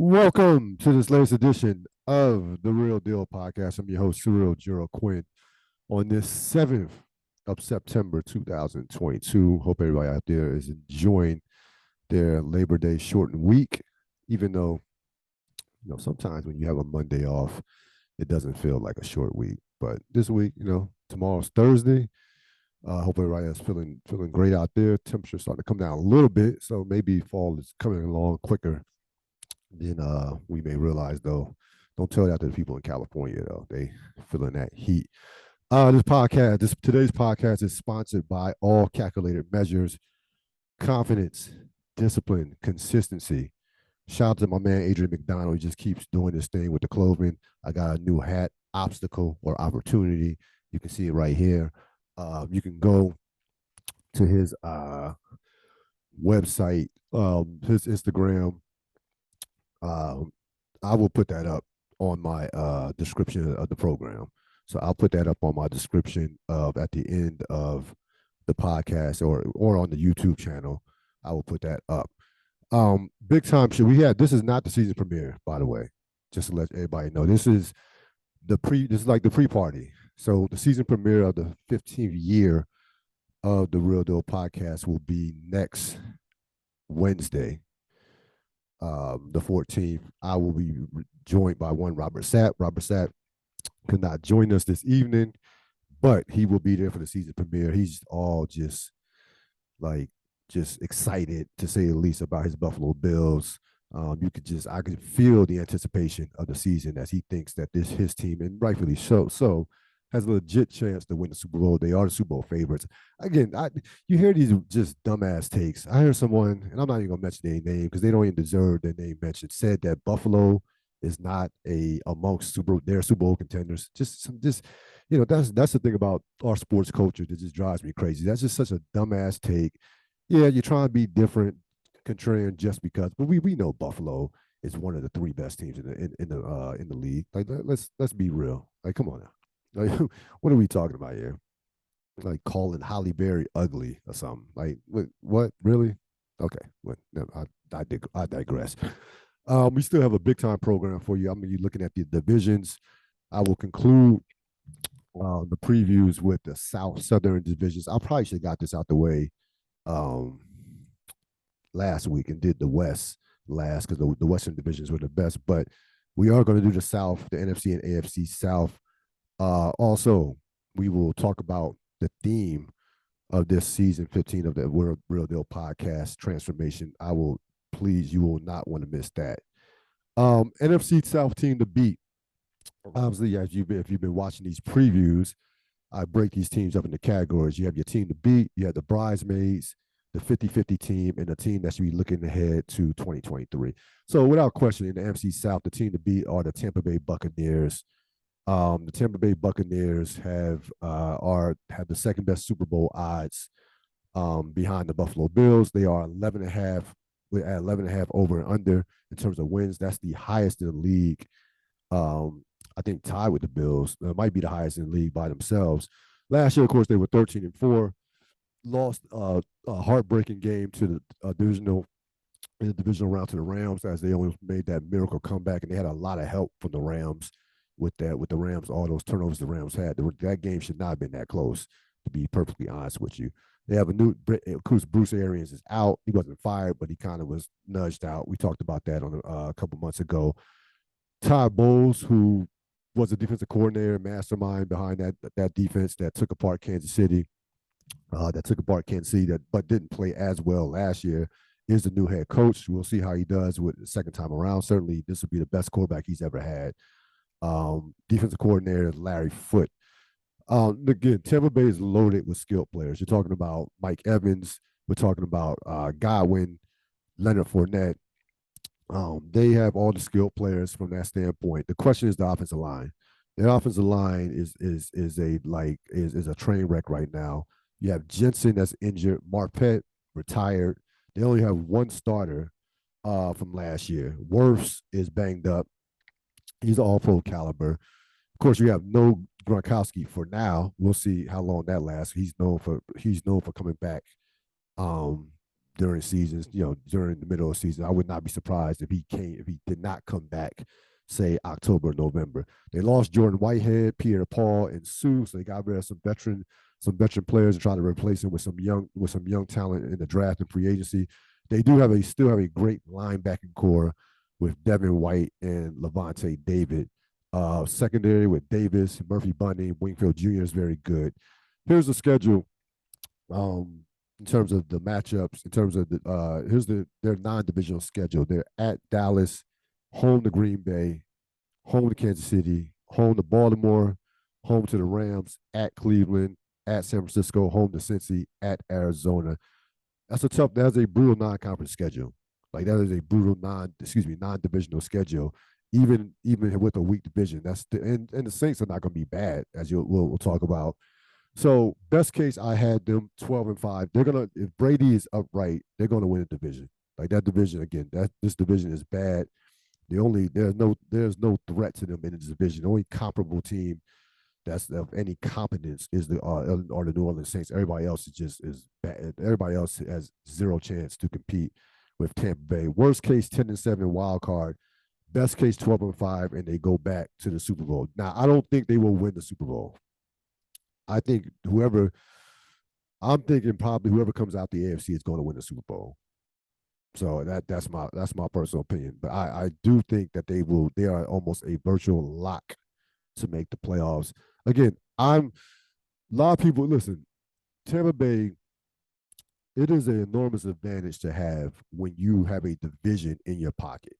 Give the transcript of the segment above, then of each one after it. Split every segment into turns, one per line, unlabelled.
Welcome to this latest edition of the Ril Dil Podcast. I'm your host, Cyril Gerald Quinn, on this 7th of September 2022. Hope everybody out there is enjoying their Labor Day shortened week, even though, sometimes when you have a Monday off, it doesn't feel like a short week. But this week, tomorrow's Thursday. Hope everybody is feeling great out there. Temperature's starting to come down a little bit, so maybe fall is coming along quicker than we may realize. Though, don't tell that to the people in California. Though they feeling that heat. Today's podcast is sponsored by All Calculated Measures, Confidence, Discipline, Consistency. Shout out to my man Adrian McDonald. He just keeps doing this thing with the clothing. I got a new hat, Obstacle or Opportunity. You can see it right here. You can go to his website, his Instagram. I will put that up on my description of the program. So I'll put that up on my description at the end of the podcast or on the YouTube channel. I will put that up. Big time shit. This is not the season premiere, by the way, just to let everybody know. This is like the pre-party. So the season premiere of the 15th year of the Ril Dil Podcast will be next Wednesday, the 14th. I will be joined by one Robert Sapp. Robert Sapp could not join us this evening, but he will be there for the season premiere. He's all just excited, to say the least, about his Buffalo Bills. I could feel the anticipation of the season, as he thinks that his team, and rightfully so, has a legit chance to win the Super Bowl. They are the Super Bowl favorites. Again, you hear these just dumbass takes. I heard someone, and I'm not even gonna mention their name because they don't even deserve their name mentioned, said that Buffalo is not amongst their Super Bowl contenders. That's the thing about our sports culture that just drives me crazy. That's just such a dumbass take. Yeah, you're trying to be different, contrarian just because, but we know Buffalo is one of the three best teams in the league. Like, let's be real. Like, come on now. Like, what are we talking about here? Like calling Holly Berry ugly or something? Like, what really? Okay, I digress. We still have a big time program for you. I'm gonna be looking at the divisions. I will conclude the previews with the Southern divisions. I probably should have got this out the way last week and did the West last, because the Western divisions were the best. But we are going to do the South, the NFC and AFC South. Also, we will talk about the theme of this season 15 of the Ril Dil Podcast, transformation. You will not want to miss that. NFC South team to beat. Obviously, if you've been watching these previews, I break these teams up into categories. You have your team to beat, you have the bridesmaids, the 50-50 team, and the team that should be looking ahead to 2023. So without question, in the NFC South, the team to beat are the Tampa Bay Buccaneers. The Tampa Bay Buccaneers have the second best Super Bowl odds behind the Buffalo Bills. They are 11.5. We're at 11.5 over and under in terms of wins. That's the highest in the league. I think tied with the Bills. It might be the highest in the league by themselves. Last year, of course, they were 13-4. Lost a heartbreaking game to the divisional round to the Rams, as they only made that miracle comeback, and they had a lot of help from the Rams with the Rams, all those turnovers the Rams had. That game should not have been that close, to be perfectly honest with you. They have Bruce Arians is out. He wasn't fired, but he kind of was nudged out. We talked about that on a couple months ago. Todd Bowles, who was a defensive coordinator, mastermind behind that defense that took apart Kansas City, but didn't play as well last year, is the new head coach. We'll see how he does with the second time around. Certainly, this will be the best quarterback he's ever had. Defensive coordinator Larry Foote. Again, Tampa Bay is loaded with skilled players. You're talking about Mike Evans. We're talking about Godwin, Leonard Fournette. They have all the skilled players from that standpoint. The question is the offensive line. The offensive line is a train wreck right now. You have Jensen that's injured. Marpet retired. They only have one starter from last year. Wirfs is banged up. He's all pro caliber. Of course, you have no Gronkowski for now. We'll see how long that lasts. He's known for coming back during seasons, during the middle of the season. I would not be surprised if he did not come back, say October, November. They lost Jordan Whitehead, Pierre Paul, and Sue, so they got rid of some veteran players and trying to replace him with some young talent in the draft and free agency. They still have a great linebacking core with Devin White and Levante David. Secondary with Davis, Murphy Bunting, Wingfield Jr. is very good. Here's the schedule. In terms of the matchups, in terms of here's their non-divisional schedule. They're at Dallas, home to Green Bay, home to Kansas City, home to Baltimore, home to the Rams, at Cleveland, at San Francisco, home to Cincy, at Arizona. That's a brutal non-conference schedule. Like that is a brutal non-divisional schedule. Even with a weak division, and the Saints are not going to be bad, as we'll talk about. So best case, I had them 12-5. They're gonna, if Brady is upright, they're gonna win the division. Like that division again. This division is bad. There's no threat to them in this division. The only comparable team that's of any competence is the New Orleans Saints. Everybody else is bad. Everybody else has zero chance to compete with Tampa Bay. Worst case 10-7 wild card. Best case 12-5, and they go back to the Super Bowl. Now I don't think they will win the Super Bowl. I think I'm thinking probably whoever comes out the AFC is going to win the Super Bowl. So that's my personal opinion. But I do think that they are almost a virtual lock to make the playoffs. Again, a lot of people listen, Tampa Bay, it is an enormous advantage to have when you have a division in your pocket.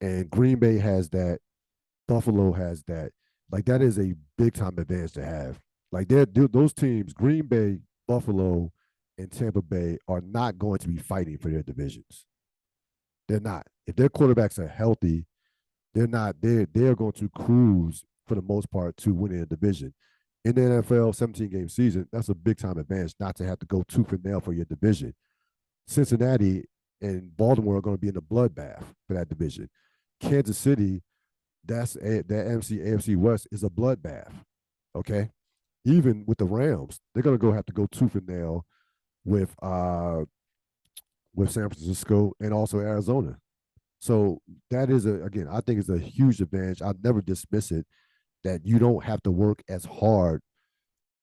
And Green Bay has that, Buffalo has that. Like that is a big time advantage to have. Like those teams, Green Bay, Buffalo, and Tampa Bay, are not going to be fighting for their divisions. They're not. If their quarterbacks are healthy, they're not. They're going to cruise for the most part to winning a division. In the NFL 17-game season, that's a big time advantage not to have to go tooth and nail for your division. Cincinnati and Baltimore are going to be in a bloodbath for that division. Kansas City, that AFC West is a bloodbath. Okay. Even with the Rams, they're gonna have to go tooth and nail with San Francisco and also Arizona. So that is I think it's a huge advantage. I'll never dismiss it that you don't have to work as hard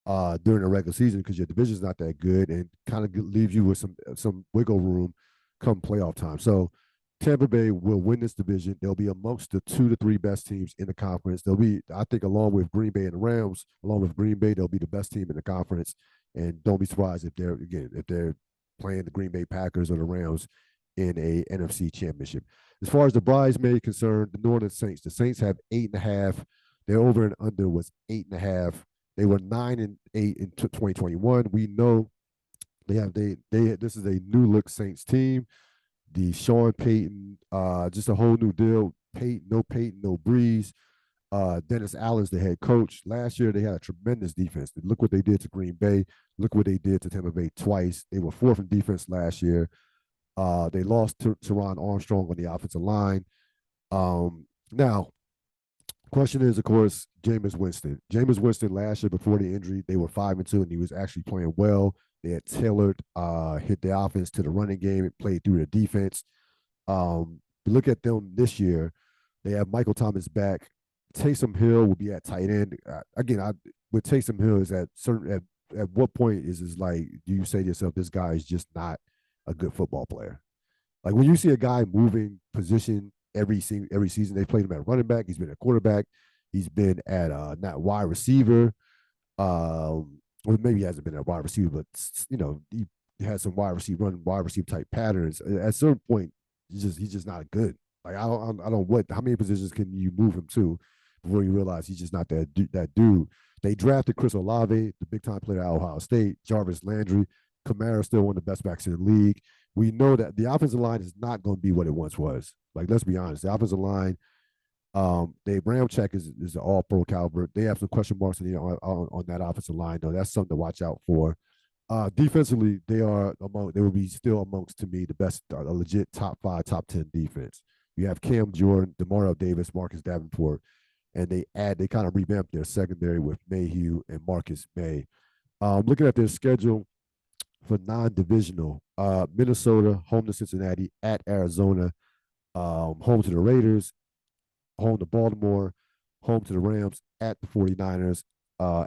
during the regular season because your division's not that good and kind of leaves you with some wiggle room come playoff time. So Tampa Bay will win this division. They'll be amongst the 2 to 3 best teams in the conference. They'll be, I think, along with Green Bay and the Rams, along with Green Bay, they'll be the best team in the conference. And don't be surprised if they're playing the Green Bay Packers or the Rams in a NFC championship. As far as the bridesmaid concerned, the New Orleans Saints, the Saints have 8.5. Their over and under was 8.5. They were 9-8 in 2021. We know this is a new look Saints team. The Sean Payton, just a whole new deal. Payton, no Breeze. Dennis Allen's the head coach. Last year, they had a tremendous defense. Look what they did to Green Bay. Look what they did to Tampa Bay twice. They were 4th in defense last year. They lost to Teron Armstrong on the offensive line. Now, question is, of course, Jameis Winston. Jameis Winston last year before the injury, they were 5-2, and he was actually playing well. They had tailored hit the offense to the running game and played through the defense. Look at them this year. They have Michael Thomas back. Taysom Hill will be at tight end. With Taysom Hill is at what point is like, do you say to yourself, this guy is just not a good football player? Like when you see a guy moving position every season, they played him at running back. He's been at quarterback. He's been at not wide receiver. Or maybe he hasn't been a wide receiver, but he has some wide receiver type patterns. At a certain point, he's just not good. Like I don't how many positions can you move him to before you realize he's just not that dude. They drafted Chris Olave, the big time player at Ohio State, Jarvis Landry. Kamara still one of the best backs in the league. We know that the offensive line is not going to be what it once was. Like let's be honest, the offensive line. Dave Ramczyk is an all-pro caliber. They have some question marks on that offensive line, though. That's something to watch out for. Defensively, they will be still amongst, to me, the best, a legit top 5, top 10 defense. You have Cam Jordan, Demario Davis, Marcus Davenport, and they kind of revamped their secondary with Mayhew and Marcus May. Looking at their schedule for non-divisional, Minnesota, home to Cincinnati, at Arizona, home to the Raiders, home to Baltimore, home to the Rams, at the 49ers,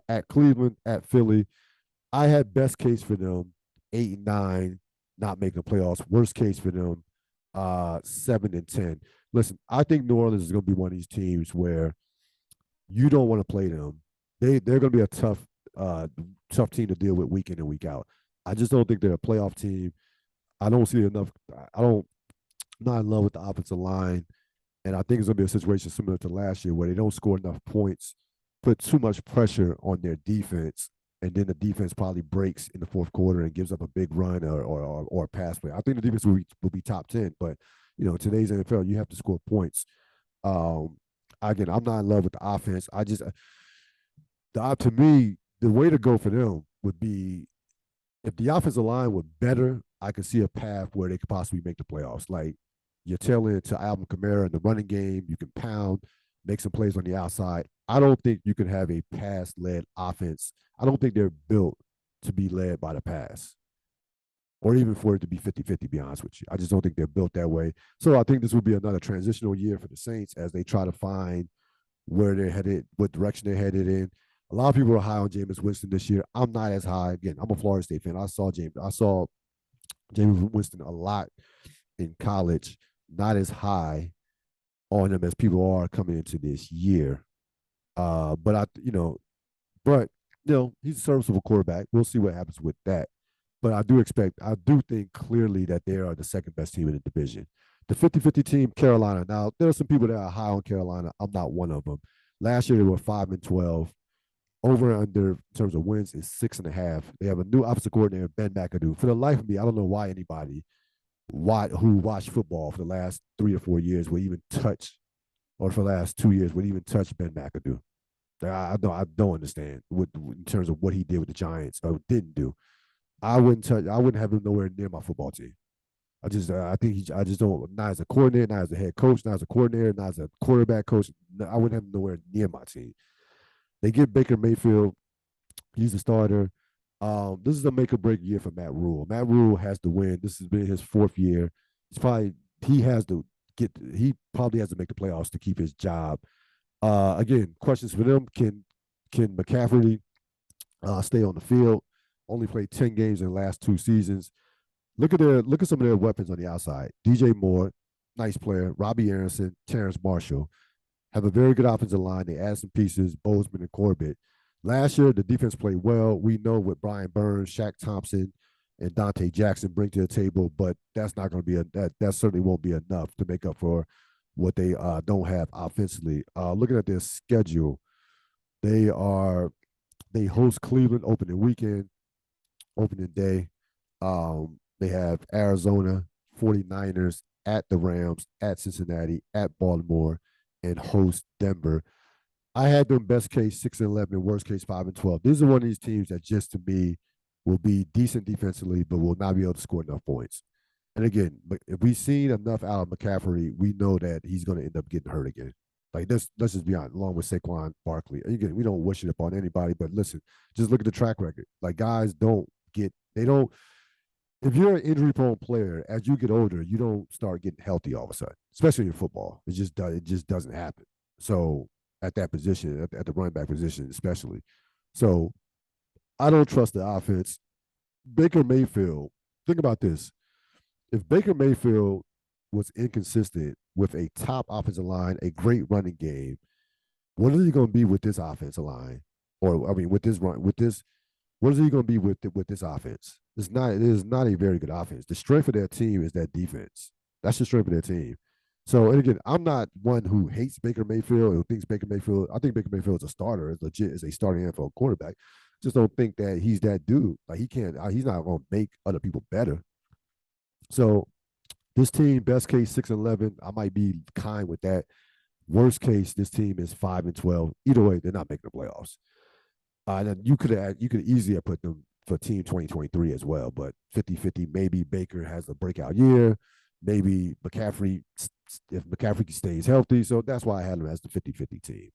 at Cleveland, at Philly. I had best case for them 8-9, not making the playoffs. Worst case for them 7-10. Listen, I think New Orleans is going to be one of these teams where you don't want to play them. They're going to be a tough team to deal with week in and week out. I just don't think they're a playoff team. I don't see enough. I'm not in love with the offensive line, and I think it's going to be a situation similar to last year where they don't score enough points, put too much pressure on their defense, and then the defense probably breaks in the fourth quarter and gives up a big run or a pass play. I think the defense will be top 10, but today's NFL, you have to score points. Again, I'm not in love with the offense. To me, the way to go for them would be if the offensive line were better, I could see a path where they could possibly make the playoffs. Like you're tailing to Alvin Kamara in the running game, you can pound, make some plays on the outside. I don't think you can have a pass-led offense. I don't think they're built to be led by the pass or even for it to be 50-50, to be honest with you. I just don't think they're built that way. So I think this will be another transitional year for the Saints as they try to find where they're headed, what direction they're headed in. A lot of people are high on Jameis Winston this year. I'm not as high. Again, I'm a Florida State fan. I saw Jameis Winston a lot in college, not as high on him as people are coming into this year. But he's a serviceable quarterback. We'll see what happens with that. But I do think clearly that they are the second best team in the division. The 50-50 team, Carolina. Now, there are some people that are high on Carolina. I'm not one of them. Last year, they were 5-12. Over and under in terms of wins is 6.5. They have a new offensive coordinator, Ben McAdoo. For the life of me, I don't know why anybody who watched football for the last 3 or 4 years would even touch, or for the last 2 years would even touch Ben McAdoo. I don't understand in terms of what he did with the Giants or didn't do. I wouldn't have him nowhere near my football team. I just don't, not as a coordinator, not as a head coach, not as a coordinator, not as a quarterback coach. I wouldn't have him nowhere near my team. They get Baker Mayfield. He's the starter. This is a make or break year for Matt Rule. Matt Rule has to win. This has been his 4th year. He probably has to make the playoffs to keep his job. Again, questions for them. Can McCaffrey stay on the field? Only played 10 games in the last 2 seasons. Look at some of their weapons on the outside. DJ Moore, nice player. Robbie Anderson, Terrence Marshall have a very good offensive line. They add some pieces, Bozeman and Corbett. Last year, the defense played well. We know what Brian Burns, Shaq Thompson, and Dante Jackson bring to the table, but that's not going to be that certainly won't be enough to make up for what they don't have offensively. Looking at their schedule, they host Cleveland opening day. They have Arizona, 49ers, at the Rams, at Cincinnati, at Baltimore, and host Denver. I had them best case 6-11, worst case 5-12. These are one of these teams that just to me will be decent defensively, but will not be able to score enough points. And again, if we've seen enough out of McCaffrey, we know that he's going to end up getting hurt again. Like let's just be honest, along with Saquon Barkley. Again, we don't wish it upon anybody, but listen, just look at the track record. Like guys if you're an injury-prone player, as you get older, you don't start getting healthy all of a sudden, especially in football. It just doesn't happen. So at that position, at the running back position especially. So I don't trust the offense. Baker Mayfield, think about this. If Baker Mayfield was inconsistent with a top offensive line, a great running game, what is he going to be with this offensive line? Or, I mean, what is he going to be with this offense? It is not a very good offense. The strength of their team is that defense. That's the strength of their team. So, and again, I'm not one who hates Baker Mayfield or thinks Baker Mayfield. I think Baker Mayfield is a starter, is legit, is a starting NFL quarterback. Just don't think that he's that dude. Like he's not going to make other people better. So, this team, best case 6-11. I might be kind with that. Worst case, this team is 5-12. Either way, they're not making the playoffs. And then you could easily have put them for team 2023 as well, but 50-50, maybe Baker has a breakout year, maybe McCaffrey, if McCaffrey stays healthy. So that's why I had him as the 50-50 team.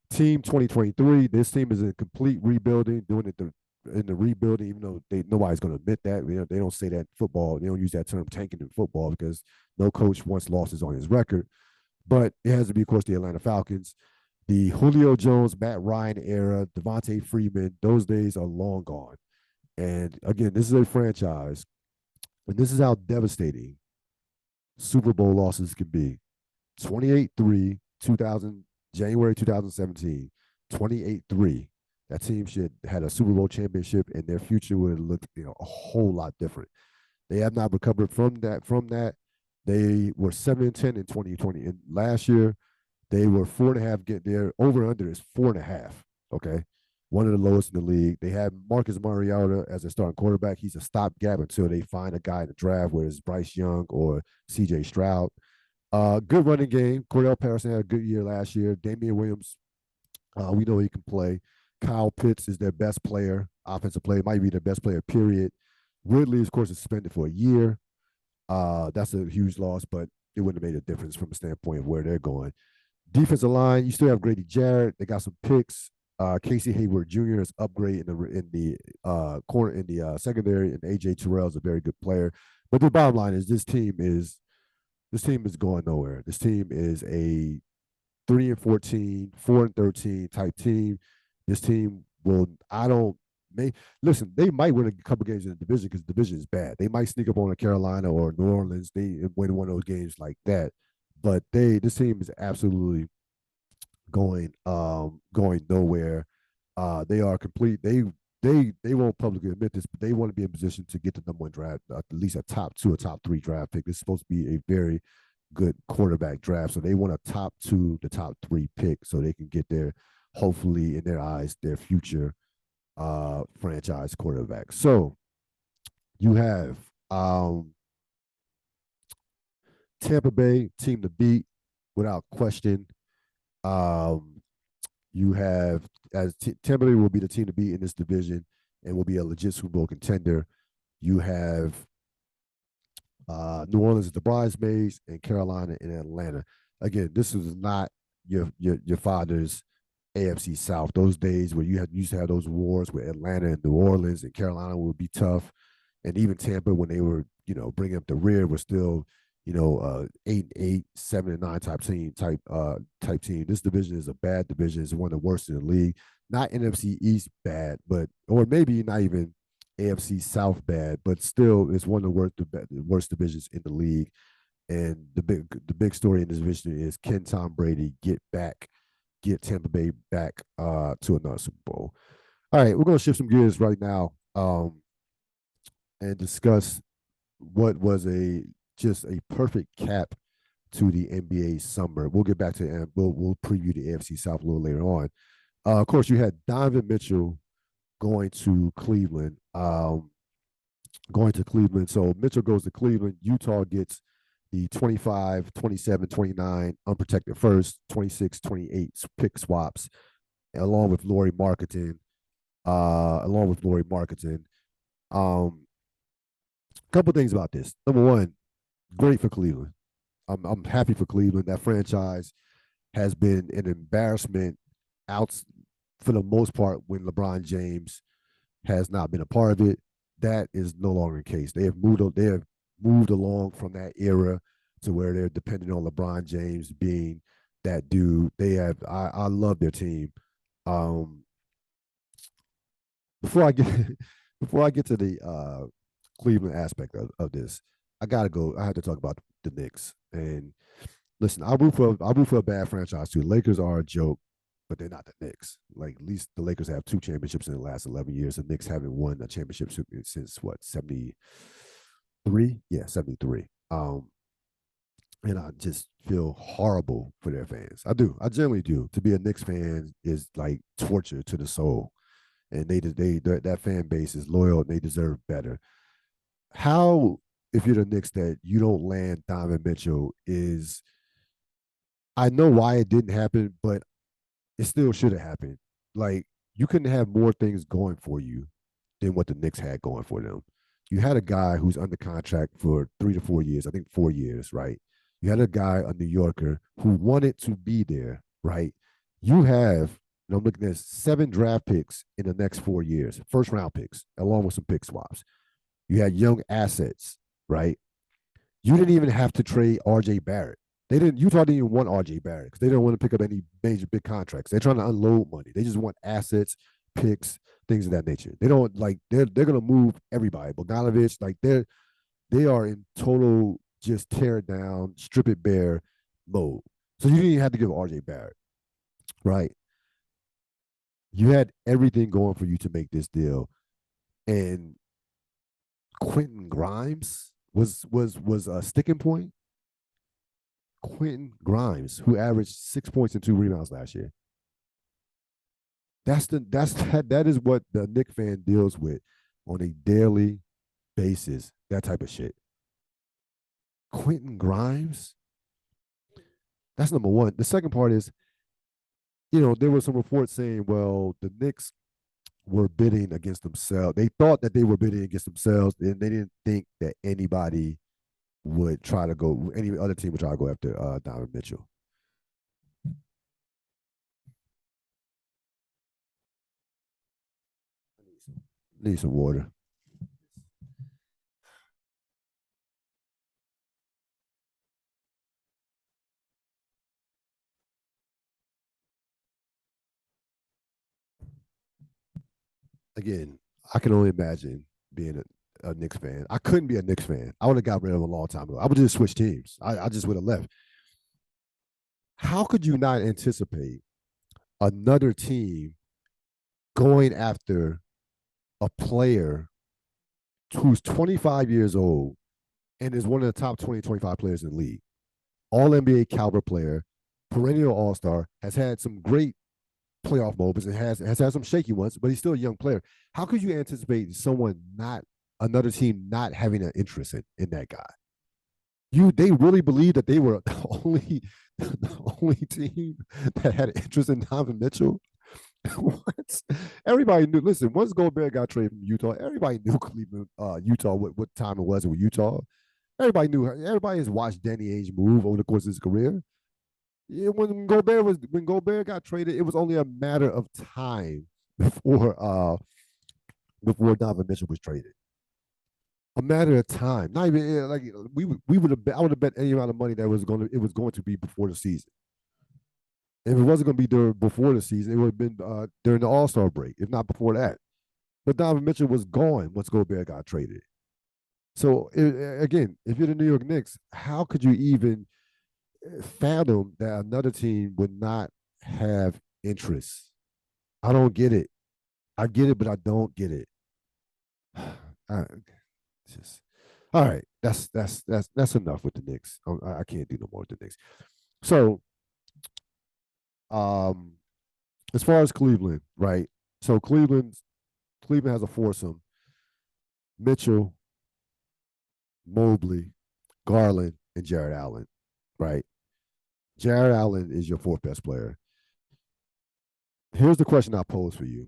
Team 2023, this team is in complete rebuilding, doing it in the rebuilding, even though nobody's going to admit that. They don't say that in football. They don't use that term tanking in football because no coach wants losses on his record. But it has to be, of course, the Atlanta Falcons. The Julio Jones, Matt Ryan era, Devontae Freeman, those days are long gone. And again, this is a franchise, and this is how devastating Super Bowl losses can be. 28-3, 2000, January 2017, 28-3. That team should had a Super Bowl championship, and their future would have looked, a whole lot different. They have not recovered from that. They were 7-10 in 2020. And last year, they were 4.5. Their over under is 4.5. Okay. One of the lowest in the league. They had Marcus Mariota as a starting quarterback. He's a stopgap until they find a guy in the draft, whether it's Bryce Young or CJ Stroud. Good running game. Cordell Patterson had a good year last year. Damian Williams, we know he can play. Kyle Pitts is their best player, offensive player, might be their best player, period. Ridley, of course, is suspended for a year. That's a huge loss, but it wouldn't have made a difference from a standpoint of where they're going. Defensive line, you still have Grady Jarrett. They got some picks. Casey Hayward Jr. is upgrade in the corner in the secondary, and AJ Terrell is a very good player. But the bottom line is this team is going nowhere. This team is a 3-14, 4-13 type team. This team will, listen, they might win a couple games in the division because the division is bad. They might sneak up on a Carolina or New Orleans. They win one of those games like that. But this team is absolutely going nowhere. They are complete. They won't publicly admit this, but they want to be in position to get the number one draft, at least a top 2 or top 3 draft pick. This is supposed to be a very good quarterback draft, so they want a top 2 to top 3 pick so they can get their, hopefully in their eyes, their future franchise quarterback. So you have Tampa Bay, team to beat without question. You have, Tampa Bay will be the team to beat in this division and will be a legit Super Bowl contender. You have New Orleans as the bridesmaids, and Carolina and Atlanta. Again, this is not your father's AFC South. Those days where you used to have those wars with Atlanta and New Orleans, and Carolina would be tough, and even Tampa, when they were bringing up the rear, was still 8-8, 7-9 type team. This division is a bad division. It's one of the worst in the league. Not NFC East bad, or maybe not even AFC South bad, but still it's one of the worst divisions in the league. And the big story in this division is, can Tom Brady get Tampa Bay back to another Super Bowl? All right, we're going to shift some gears right now and discuss what was just a perfect cap to the NBA summer. We'll get back to it, and we'll preview the AFC South a little later on. Of course, you had Donovan Mitchell going to Cleveland. So Mitchell goes to Cleveland. Utah gets the 25, 27, 29 unprotected first, 26, 28 pick swaps, along with Lauri Markkanen. Couple things about this. Number one, great for Cleveland. I'm happy for Cleveland. That franchise has been an embarrassment out for the most part when LeBron James has not been a part of it. That is no longer the case. They have moved along from that era to where they're dependent on LeBron James being that dude. I love their team. Before I get to the Cleveland aspect of this, I have to talk about the Knicks. And listen, I root for a bad franchise too. Lakers are a joke, but they're not the Knicks. Like, at least the Lakers have 2 championships in the last 11 years. The Knicks haven't won a championship since what, 73? Yeah, 73. And I just feel horrible for their fans. I do. I generally do. To be a Knicks fan is like torture to the soul. And that fan base is loyal and they deserve better. How, if you're the Knicks, that you don't land Donovan Mitchell is, I know why it didn't happen, but it still should have happened. Like, you couldn't have more things going for you than what the Knicks had going for them. You had a guy who's under contract for 3 to 4 years, I think 4 years, right? You had a guy, a New Yorker, who wanted to be there, right? You have and I'm looking at 7 draft picks in the next 4 years, first round picks, along with some pick swaps. You had young assets, right? You didn't even have to trade RJ Barrett. They didn't. Utah didn't even want RJ Barrett because they didn't want to pick up any major big contracts. They're trying to unload money. They just want assets, picks, things of that nature. They don't like they're gonna move everybody. Bogdanovich, like they are in total just tear it down, strip it bare mode. So you didn't even have to give RJ Barrett, right? You had everything going for you to make this deal, and Quentin Grimes was a sticking point. Quentin Grimes, who averaged 6 points and 2 rebounds last year. That is what the Knicks fan deals with on a daily basis. That type of shit. Quentin Grimes. That's number one. The second part is, there were some reports saying, well, the Knicks were bidding against themselves. They thought that they were bidding against themselves, and they didn't think that any other team would try to go after Donovan Mitchell. Need some water. Again, I can only imagine being a Knicks fan. I couldn't be a Knicks fan. I would have got rid of him a long time ago. I would just switch teams. I just would have left. How could you not anticipate another team going after a player who's 25 years old and is one of the top 20, 25 players in the league? All NBA caliber player, perennial all-star, has had some great playoff moments and has had some shaky ones, but he's still a young player. How could you anticipate another team not having an interest in that guy? They really believe that they were the only team that had an interest in Donovan Mitchell? What? Everybody knew. Listen, once Gobert got traded from Utah, everybody knew Cleveland, Utah, what time it was with Utah. Everybody knew. Everybody has watched Danny Ainge move over the course of his career. Yeah, when Gobert got traded, it was only a matter of time before Donovan Mitchell was traded. A matter of time. Not even like we would have. I would have bet any amount of money that it was going to be before the season. If it wasn't going to be before the season, it would have been during the All-Star break, if not before that. But Donovan Mitchell was gone once Gobert got traded. So again, if you're the New York Knicks, how could you even fathom that another team would not have interest? I don't get it. I get it, but I don't get it. All right. That's enough with the Knicks. I can't do no more with the Knicks. So, as far as Cleveland, right? So Cleveland has a foursome: Mitchell, Mobley, Garland, and Jared Allen, right? Jared Allen is your fourth best player. Here's the question I pose for you.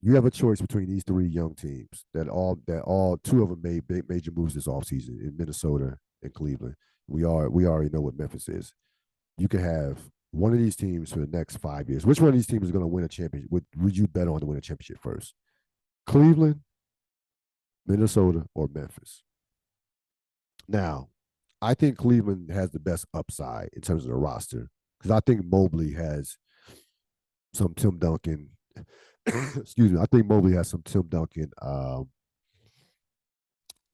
You have a choice between these three young teams that all two of them made major moves this offseason in Minnesota and Cleveland. We already know what Memphis is. You can have one of these teams for the next 5 years. Which one of these teams is going to win a championship? Would you bet on to win a championship first? Cleveland, Minnesota, or Memphis? Now, I think Cleveland has the best upside in terms of the roster because I think Mobley has some Tim Duncan. Excuse me. I think Mobley has some Tim Duncan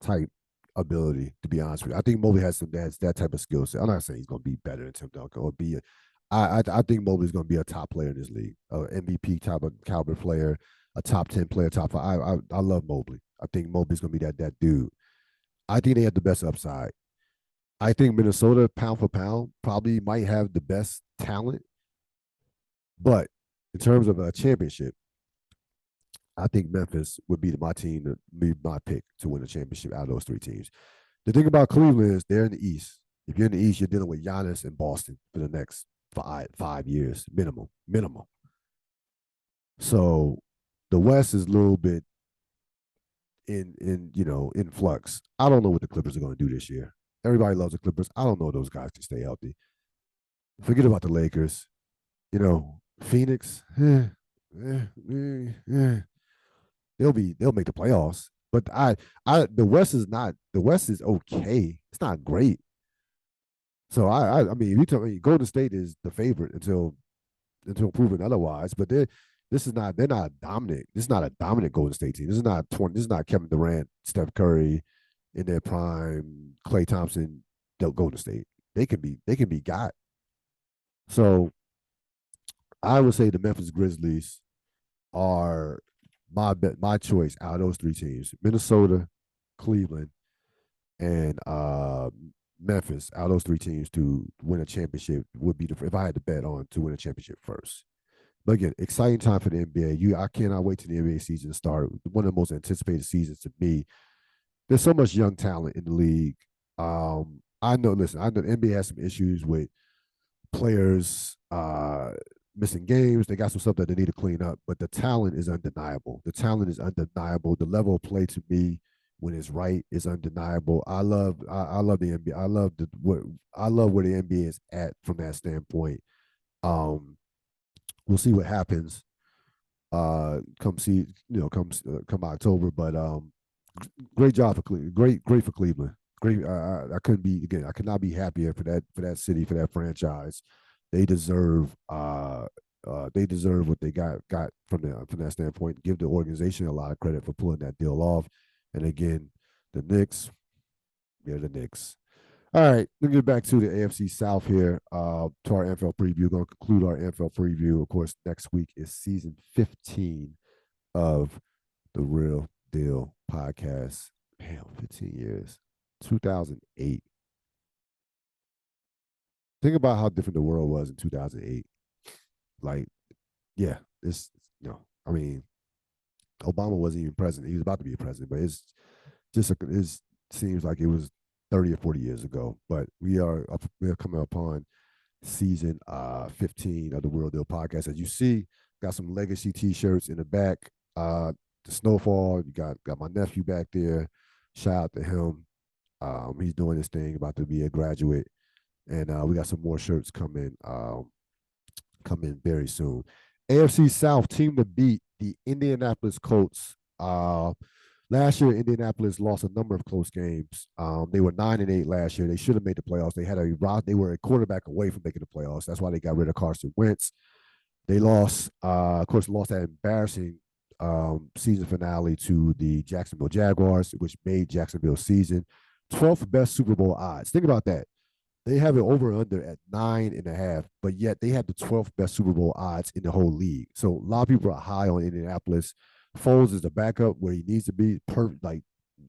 type ability, to be honest with you. I think Mobley has that type of skill set. I'm not saying he's going to be better than Tim Duncan or be I think Mobley's going to be a top player in this league, MVP type of caliber player, a top 10 player, top 5. I love Mobley. I think Mobley's going to be that dude. I think they have the best upside. I think Minnesota, pound for pound, probably might have the best talent. But in terms of a championship, I think Memphis would be my pick to win a championship out of those three teams. The thing about Cleveland is they're in the East. If you're in the East, you're dealing with Giannis and Boston for the next 5 years minimum. So the West is a little bit in flux. I don't know what the Clippers are going to do this year. Everybody loves the Clippers. I don't know if those guys can stay healthy. Forget about the Lakers. Phoenix, they'll make the playoffs. But the West is not. The West is okay. It's not great. So I mean, if you tell me Golden State is the favorite until proven otherwise. But this is not. They're not dominant. This is not a dominant Golden State team. This is not 20. This is not Kevin Durant, Steph Curry in their prime, Klay Thompson, Golden State. They can be got. So I would say the Memphis Grizzlies are my choice out of those three teams: Minnesota, Cleveland, and Memphis. Out of those three teams to win a championship would be if I had to bet on to win a championship first. But again, exciting time for the NBA. I cannot wait till the NBA season to start. One of the most anticipated seasons to me. There's so much young talent in the league. I know. Listen, I know the NBA has some issues with players missing games. They got some stuff that they need to clean up, but the talent is undeniable. The talent is undeniable. The level of play to me when it's right is undeniable. I love the NBA. I love where the NBA is at from that standpoint. We'll see what happens. Come October, but great job for Cleveland. Great for Cleveland. Great. I couldn't be again. I could not be happier for that city, for that franchise. They deserve what they got from that standpoint. Give the organization a lot of credit for pulling that deal off. And again, the Knicks, they're the Knicks. All right, let's get back to the AFC South here. To our NFL preview. We're going to conclude our NFL preview. Of course, next week is season 15 of the Ril Dil Podcast. Damn, 15 years. 2008. Think about how different the world was in 2008. Like, yeah, I mean, Obama wasn't even president. He was about to be a president, but it seems like it was 30 or 40 years ago. But we are coming upon season 15 of the Ril Dil Podcast. As you see, got some legacy T-shirts in the back. The Snowfall. You got my nephew back there. Shout out to him. He's doing his thing, about to be a graduate, and we got some more shirts coming very soon. AFC South team to beat the Indianapolis Colts. Last year, Indianapolis lost a number of close games. They were 9-8 last year. They should have made the playoffs. They were a quarterback away from making the playoffs. That's why they got rid of Carson Wentz. They lost that embarrassing season finale to the Jacksonville Jaguars, which made Jacksonville's season 12th best Super Bowl odds. Think about that. They have it over and under at 9.5, but yet they have the 12th best Super Bowl odds in the whole league. So a lot of people are high on Indianapolis. Foles is the backup where he needs to be. Perfect. Like,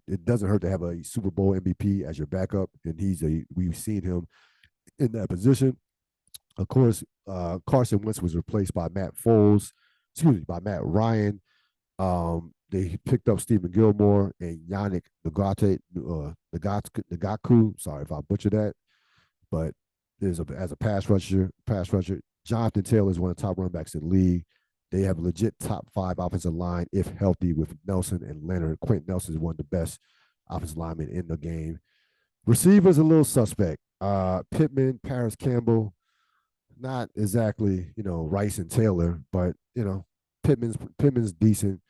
it doesn't hurt to have a Super Bowl MVP as your backup, and we've seen him in that position. Of course, Carson Wentz was replaced by Matt Ryan. They picked up Stephen Gilmore and Yannick Ngakoue. Sorry if I butchered that, but as a pass rusher, Jonathan Taylor is one of the top running backs in the league. They have a legit top 5 offensive line if healthy with Nelson and Leonard. Quentin Nelson is one of the best offensive linemen in the game. Receivers a little suspect. Pittman, Paris Campbell, not exactly Rice and Taylor, but Pittman's decent.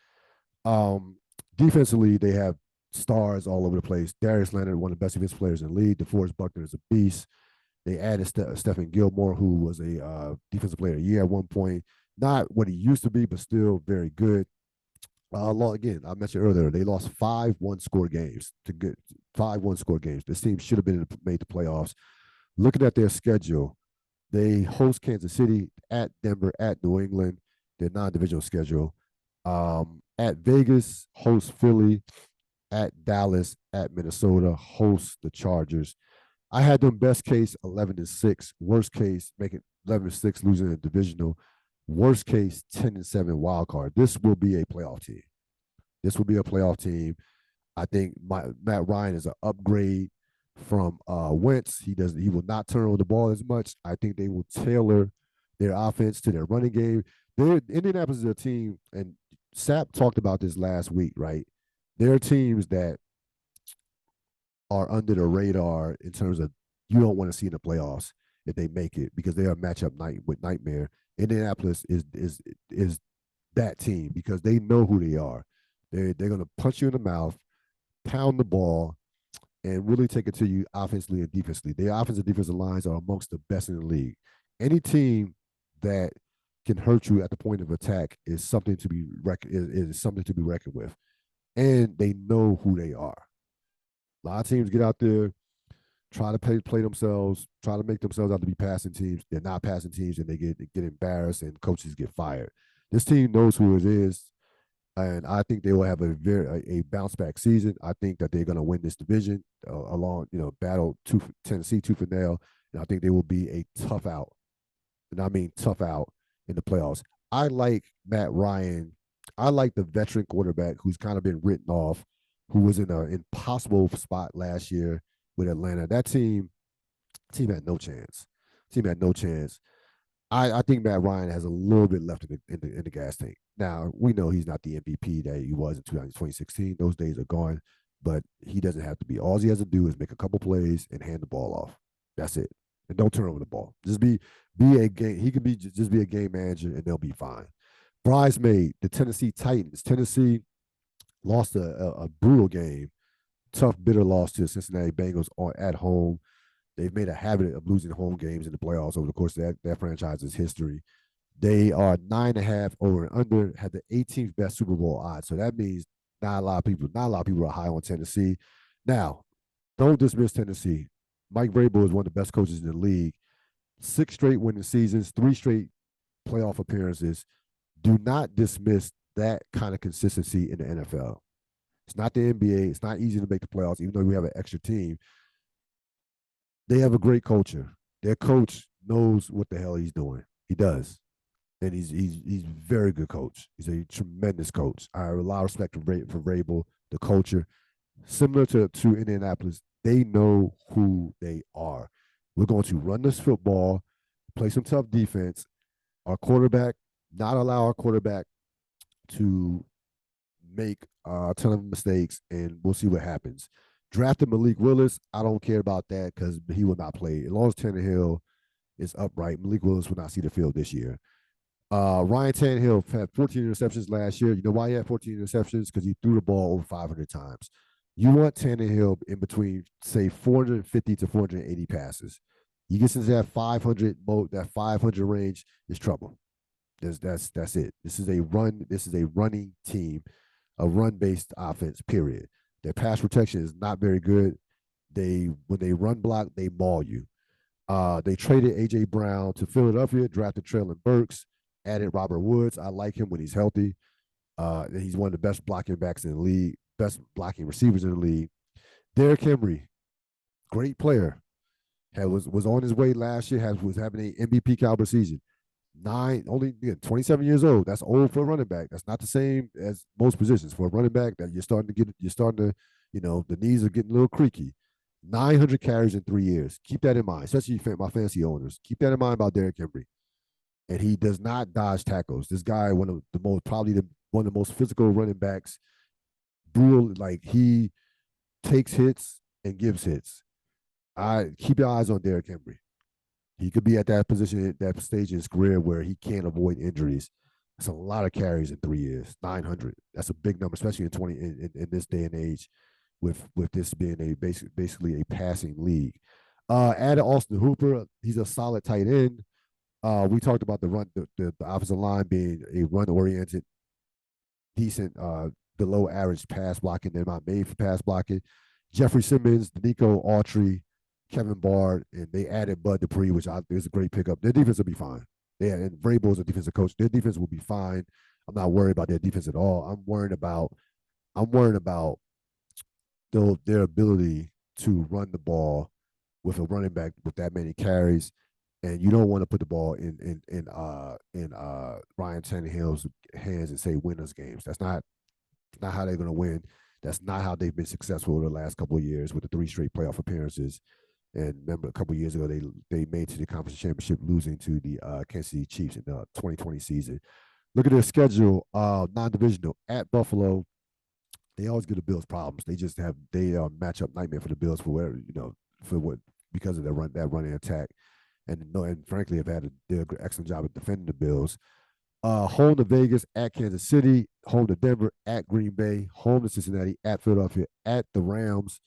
Defensively, they have stars all over the place. Darius Leonard, one of the best defensive players in the league. DeForest Buckner is a beast. They added Stephen Gilmore, who was a defensive player of the year at one point. Not what he used to be, but still very good. Again, I mentioned earlier, they lost 5 one-score games. This team should have made the playoffs. Looking at their schedule, they host Kansas City, at Denver, at New England, their non-divisional schedule. At Vegas, host Philly, at Dallas, at Minnesota, host the Chargers. I had them best case 11-6, worst case making 11-6, losing the divisional. Worst case 10-7 wild card. This will be a playoff team. I think Matt Ryan is an upgrade from Wentz. He will not turn over the ball as much. I think they will tailor their offense to their running game. Indianapolis is a team, and Sapp talked about this last week, right? There are teams that are under the radar in terms of you don't want to see in the playoffs. if they make it, because they are a matchup night with nightmare. Indianapolis is that team because they know who they are. They're gonna punch you in the mouth, pound the ball, and really take it to you offensively and defensively. Their offensive and defensive lines are amongst the best in the league. Any team that can hurt you at the point of attack is something to be something to be reckoned with, and they know who they are. A lot of teams get out there, try to play themselves, try to make themselves out to be passing teams. They're not passing teams, and they get embarrassed, and coaches get fired. This team knows who it is, and I think they will have a bounce back season. I think that they're going to win this division battle Tennessee tooth and nail, and I think they will be a tough out, and I mean tough out in the playoffs. I like Matt Ryan. I like the veteran quarterback who's kind of been written off, who was in an impossible spot last year with Atlanta. That team had no chance. Team had no chance. I think Matt Ryan has a little bit left in the gas tank. Now, we know he's not the MVP that he was in 2016. Those days are gone, but he doesn't have to be. All he has to do is make a couple plays and hand the ball off. That's it. And don't turn over the ball. Just be a game. He could just be a game manager, and they'll be fine. Bridesmaid, the Tennessee Titans. Tennessee lost a brutal game. Tough, bitter loss to the Cincinnati Bengals at home. They've made a habit of losing home games in the playoffs over the course of that franchise's history. They are 9.5 over and under, had the 18th best Super Bowl odds. So that means not a lot of people are high on Tennessee. Now, don't dismiss Tennessee. Mike Vrabel is one of the best coaches in the league. 6 straight winning seasons, 3 straight playoff appearances. Do not dismiss that kind of consistency in the NFL. It's not the NBA. It's not easy to make the playoffs, even though we have an extra team. They have a great culture. Their coach knows what the hell he's doing. He does. And he's a very good coach. He's a tremendous coach. I have a lot of respect for Vrabel, the culture. Similar to Indianapolis, they know who they are. We're going to run this football, play some tough defense. Our quarterback, not allow our quarterback to make a ton of mistakes, and we'll see what happens. Drafted Malik Willis, I don't care about that because he will not play. As long as Tannehill is upright, Malik Willis will not see the field this year. Ryan Tannehill had 14 interceptions last year. You know why he had 14 interceptions? Because he threw the ball over 500 times. You want Tannehill in between, say, 450 to 480 passes. He gets into that 500 range, is trouble. That's it. This is a running team, a run-based offense, period. Their pass protection is not very good. When they run block, they maul you. They traded A.J. Brown to Philadelphia, drafted Treylon Burks, added Robert Woods. I like him when he's healthy. He's one of the best blocking backs in the league, best blocking receivers in the league. Derrick Henry, great player. Was on his way last year, was having an MVP caliber season. 27 years old. That's old for a running back. That's not the same as most positions. For a running back, that you're starting to, the knees are getting a little creaky. 900 carries in 3 years. Keep that in mind, especially my fantasy owners. Keep that in mind about Derrick Henry. And he does not dodge tackles. This guy, probably one of the most physical running backs. Brutal, like he takes hits and gives hits. Keep your eyes on Derrick Henry. He could be at that position, at that stage in his career where he can't avoid injuries. That's a lot of carries in 3 years. 900. That's a big number, especially in this day and age, with this being basically a passing league. Added Austin Hooper. He's a solid tight end. We talked about the offensive line being a run-oriented, decent, below average pass blocking. They're not made for pass blocking. Jeffrey Simmons, Nico Autry, Kevin Bard, and they added Bud Dupree, which I think is a great pickup. Their defense will be fine. And Vrabel is a defensive coach. Their defense will be fine. I'm not worried about their defense at all. I'm worried about their ability to run the ball with a running back with that many carries. And you don't want to put the ball in Ryan Tannehill's hands and say win us games. That's not how they're going to win. That's not how they've been successful over the last couple of years with the 3 straight playoff appearances. And remember, a couple of years ago, they made to the conference championship, losing to the Kansas City Chiefs in the 2020 season. Look at their schedule, non-divisional at Buffalo. They always give the Bills problems. They match up nightmare for the Bills because of that running attack. and frankly have did an excellent job of defending the Bills. Home to Vegas, at Kansas City, home to Denver, at Green Bay, home to Cincinnati, at Philadelphia, at the Rams,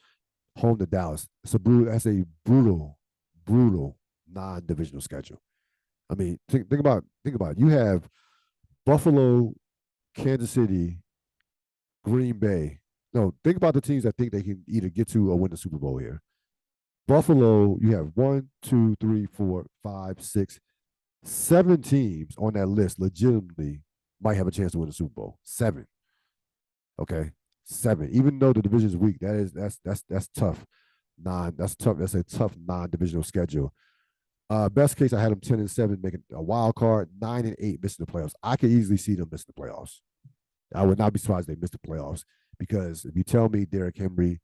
home to Dallas. That's a brutal non-divisional schedule. I mean, think about it. You have Buffalo, Kansas City, Green Bay. No, think about the teams that think they can either get to or win the Super Bowl here. Buffalo, you have 1, 2, 3, 4, 5, 6, 7 teams on that list legitimately might have a chance to win the Super Bowl. 7. Okay. 7. Even though the division is weak, that's tough. That's tough. That's a tough non-divisional schedule. Best case, I had them 10-7, making a wild card, 9-8, missing the playoffs. I could easily see them missing the playoffs. I would not be surprised if they missed the playoffs, because if you tell me Derrick Henry,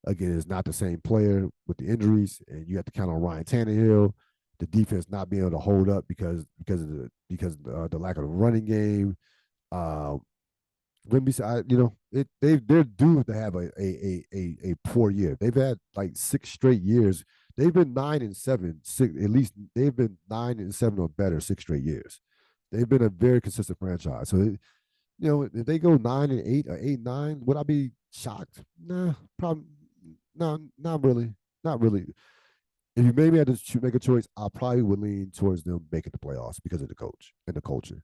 again, is not the same player with the injuries, and you have to count on Ryan Tannehill, the defense not being able to hold up because of the lack of the running game. They're due to have a poor year. They've had like 6 straight years. They've been 9-7, at least they've been 9-7 or better 6 straight years. They've been a very consistent franchise. So, if they go 9-8 or 8-9, would I be shocked? Nah, probably no, not really. Not really. If you made me have to make a choice, I probably would lean towards them making the playoffs because of the coach and the culture.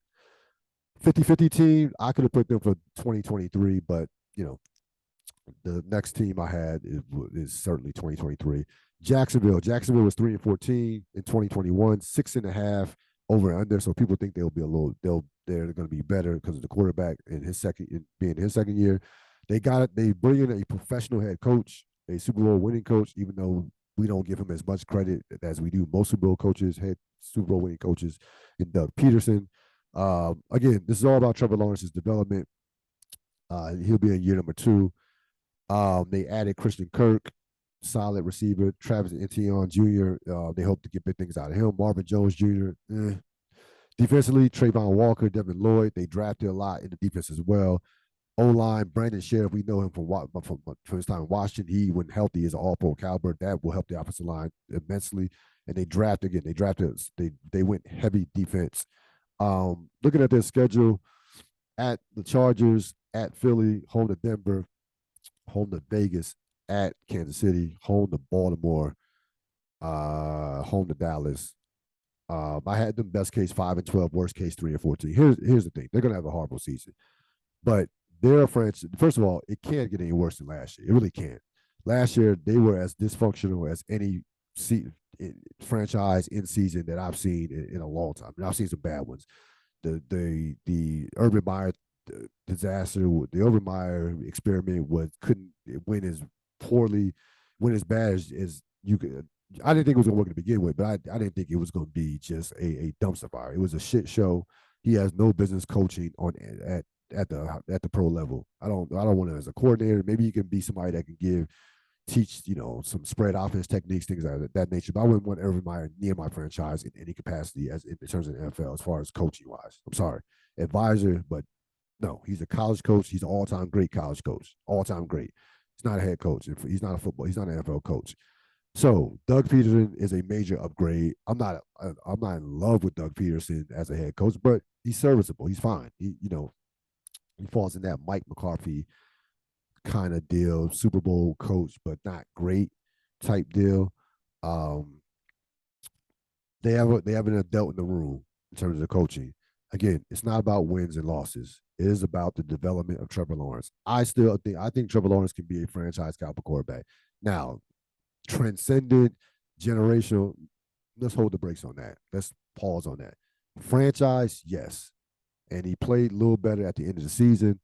50-50 team, I could have put them for 2023, but the next team I had is certainly 2023. Jacksonville was 3-14 in 2021, 6.5 over and under. So people think they're going to be better because of the quarterback in being his second year. They bring in a professional head coach, a Super Bowl winning coach, even though we don't give him as much credit as we do most Super Bowl coaches, head Super Bowl winning coaches, in Doug Peterson. Again, this is all about Trevor Lawrence's development. He'll be in year number 2. They added Christian Kirk, solid receiver. Travis Etienne Jr., they hope to get big things out of him. Marvin Jones Jr., Defensively, Trayvon Walker, Devin Lloyd, they drafted a lot in the defense as well. O-line, Brandon Sheriff, we know him from his time in Washington. He, when healthy, is an all-pro caliber. That will help the offensive line immensely. And they went heavy defense. Looking at their schedule, at the Chargers, at Philly, home to Denver, home to Vegas, at Kansas City, home to Baltimore, home to Dallas. I had them best case 5-12, worst case 3-14. Here's the thing: they're gonna have a horrible season, but they're a franchise. First of all, it can't get any worse than last year. It really can't. Last year they were as dysfunctional as any franchise in season that I've seen in a long time. And I've seen some bad ones. The Urban Meyer disaster, the Urban Meyer experiment couldn't win as bad as you could. I didn't think it was going to work to begin with, but I didn't think it was going to be just a dumpster fire. It was a shit show. He has no business coaching at the pro level. I don't want him as a coordinator. Maybe he can be somebody that can teach some spread offense techniques, things like that nature. But I wouldn't want Urban Meyer near my franchise in any capacity in terms of the NFL as far as coaching wise. I'm sorry, advisor, but no, he's a college coach. He's an all-time great college coach, all-time great. He's not a head coach. He's not an NFL coach. So Doug Peterson is a major upgrade. I'm not in love with Doug Peterson as a head coach, but he's serviceable. He's fine. He falls in that Mike McCarthy kind of deal, Super Bowl coach, but not great type deal. They have an adult in the room in terms of the coaching. Again, it's not about wins and losses. It is about the development of Trevor Lawrence. I think Trevor Lawrence can be a franchise caliber quarterback. Now, transcendent, generational, let's hold the brakes on that. Let's pause on that. Franchise, yes. And he played a little better at the end of the season.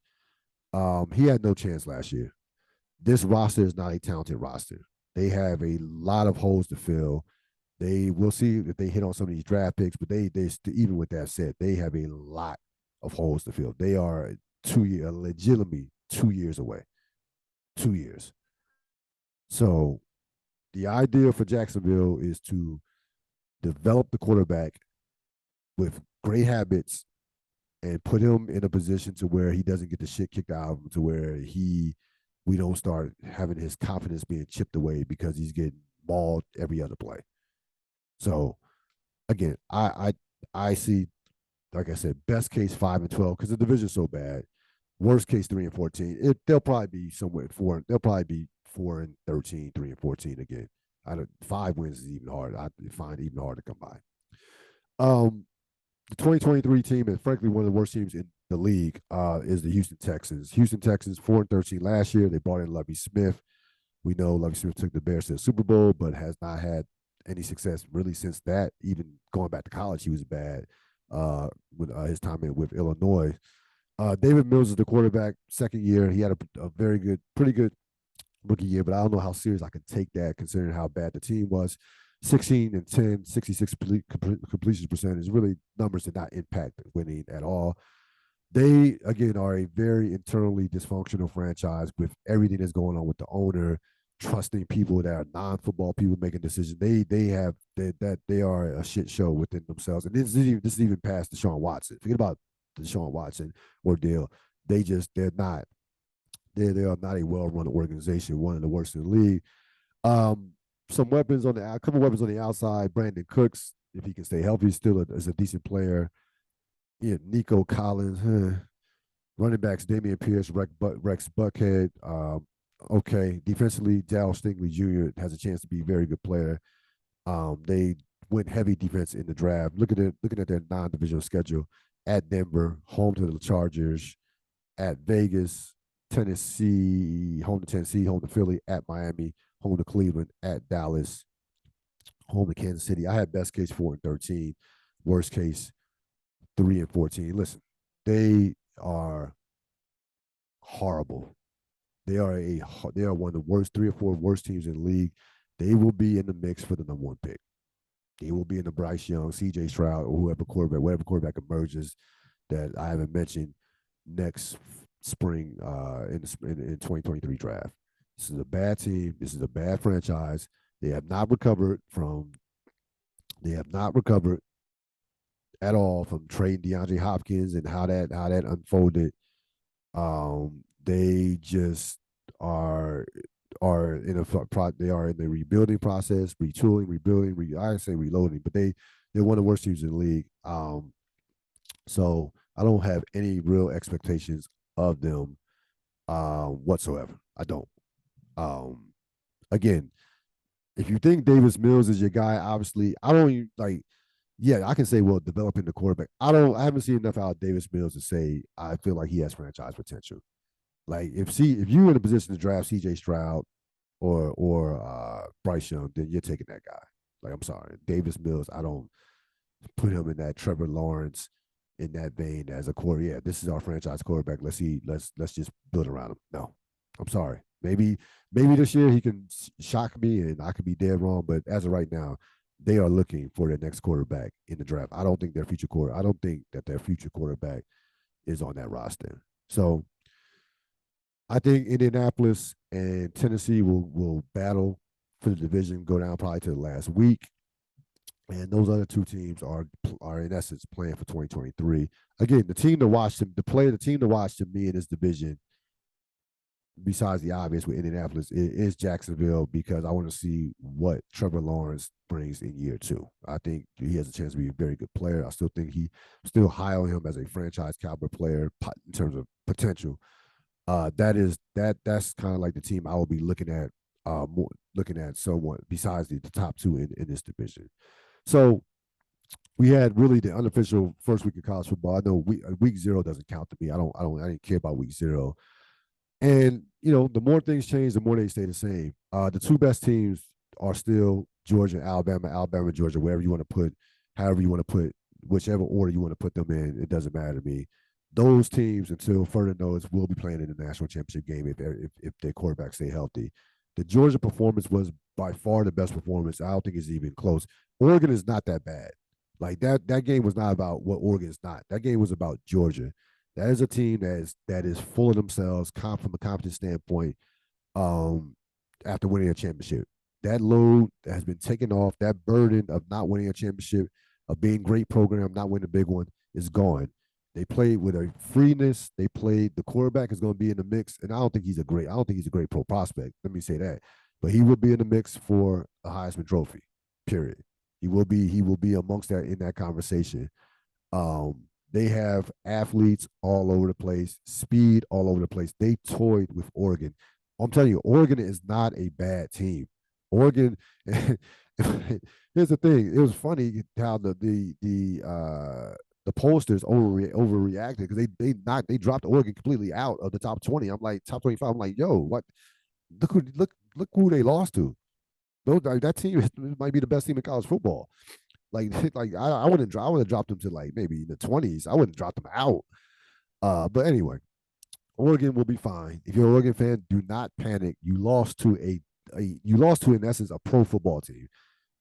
He had no chance last year. This roster is not a talented roster. They have a lot of holes to fill. We'll see if they hit on some of these draft picks, but they even with that said, they have a lot of holes to fill. They are legitimately 2 years away. 2 years. So the idea for Jacksonville is to develop the quarterback with great habits and put him in a position to where he doesn't get the shit kicked out of him, to where we don't start having his confidence being chipped away because he's getting mauled every other play. So again, I see, like I said, best case 5-12 because the division's so bad. Worst case 3-14. They'll probably be somewhere at 4. They'll probably be 4-13, 3-14 again. 5 wins is even hard. I find it even hard to come by. The 2023 team, and frankly one of the worst teams in the league, is the Houston Texans. Houston Texans 4-13 last year. They brought in Lovie Smith. We know Lovie Smith took the Bears to the Super Bowl, but has not had any success really since that. Even going back to college, he was bad with his time with Illinois. David Mills is the quarterback. Second year, he had a very good, pretty good rookie year, but I don't know how serious I can take that considering how bad the team was. 16-10, 66 completion percentage. Really, numbers did not impact winning at all. They, again, are a very internally dysfunctional franchise with everything that's going on with the owner, trusting people that are non-football people making decisions. They are a shit show within themselves. And this is even past Deshaun Watson. Forget about the Deshaun Watson ordeal. They are not a well-run organization, one of the worst in the league. Some weapons on a couple weapons on the outside. Brandon Cooks, if he can stay healthy, still is a decent player. Yeah, Nico Collins, running backs Damian Pierce, Rex Buckhead. Okay, defensively, Darryl Stingley Jr. has a chance to be a very good player. They went heavy defense in the draft. Looking at their non-divisional schedule: at Denver, home to the Chargers; at Vegas, Tennessee, home to Philly; at Miami, home to Cleveland; at Dallas, home to Kansas City. I had best case 4-13, worst case 3-14. Listen, they are horrible. They are one of the worst 3 or 4 worst teams in the league. They will be in the mix for the number 1 pick. They will be in the Bryce Young, C.J. Stroud, or whatever quarterback emerges that I haven't mentioned next spring in 2023 draft. This is a bad team. This is a bad franchise. They have not recovered at all from trading DeAndre Hopkins and how that unfolded. They just are in the rebuilding process, retooling, rebuilding. I say reloading, but they're one of the worst teams in the league. So I don't have any real expectations of them whatsoever. I don't. Again, if you think Davis Mills is your guy, obviously I don't even like. Yeah, I can say, well, developing the quarterback. I haven't seen enough out of Davis Mills to say I feel like he has franchise potential. Like if you're in a position to draft C.J. Stroud or Bryce Young, then you're taking that guy. Like I'm sorry, Davis Mills. I don't put him in that Trevor Lawrence in that vein as a quarter. Yeah, this is our franchise quarterback. Let's just build around him. No, I'm sorry. Maybe this year he can shock me and I could be dead wrong, but as of right now, they are looking for their next quarterback in the draft. I don't think I don't think that their future quarterback is on that roster. So I think Indianapolis and Tennessee will battle for the division, go down probably to the last week. And those other 2 teams are in essence playing for 2023. Again, the team to watch to me in this division, besides the obvious with Indianapolis, is Jacksonville, because I want to see what Trevor Lawrence brings in year 2. I think he has a chance to be a very good player. I still think still high on him as a franchise caliber player in terms of potential. That's kind of like the team I will be looking at someone besides the top 2 in this division. So we had really the unofficial first week of college football. I know week 0 doesn't count to me. I didn't care about week 0. And the more things change, the more they stay the same. The 2 best teams are still Georgia and Alabama, Georgia, wherever you want to put, however you want to put, whichever order you want to put them in. It doesn't matter to me. Those teams, until further notice, will be playing in the national championship game if their quarterbacks stay healthy. The Georgia performance was by far the best performance. I don't think it's even close. Oregon is not that bad. Like that game was not about what Oregon is not. That game was about Georgia. That is a team that is full of themselves, from a competence standpoint. After winning a championship, that load has been taken off. That burden of not winning a championship, of being a great program, not winning a big one, is gone. They played with a freeness. The quarterback is going to be in the mix, and I don't think he's a great pro prospect. Let me say that, but he will be in the mix for a Heisman Trophy. Period. He will be amongst that in that conversation. They have athletes all over the place, speed all over the place. They toyed with Oregon. I'm telling you, Oregon is not a bad team. Oregon. Here's the thing. It was funny how the pollsters overreacted because they dropped Oregon completely out of the top 20. I'm like top 25. I'm like, yo, what? Look who they lost to. That team might be the best team in college football. Like I would have dropped them to like maybe in the 20s. I wouldn't drop them out. But anyway, Oregon will be fine. If you're an Oregon fan, do not panic. You lost to in essence a pro football team.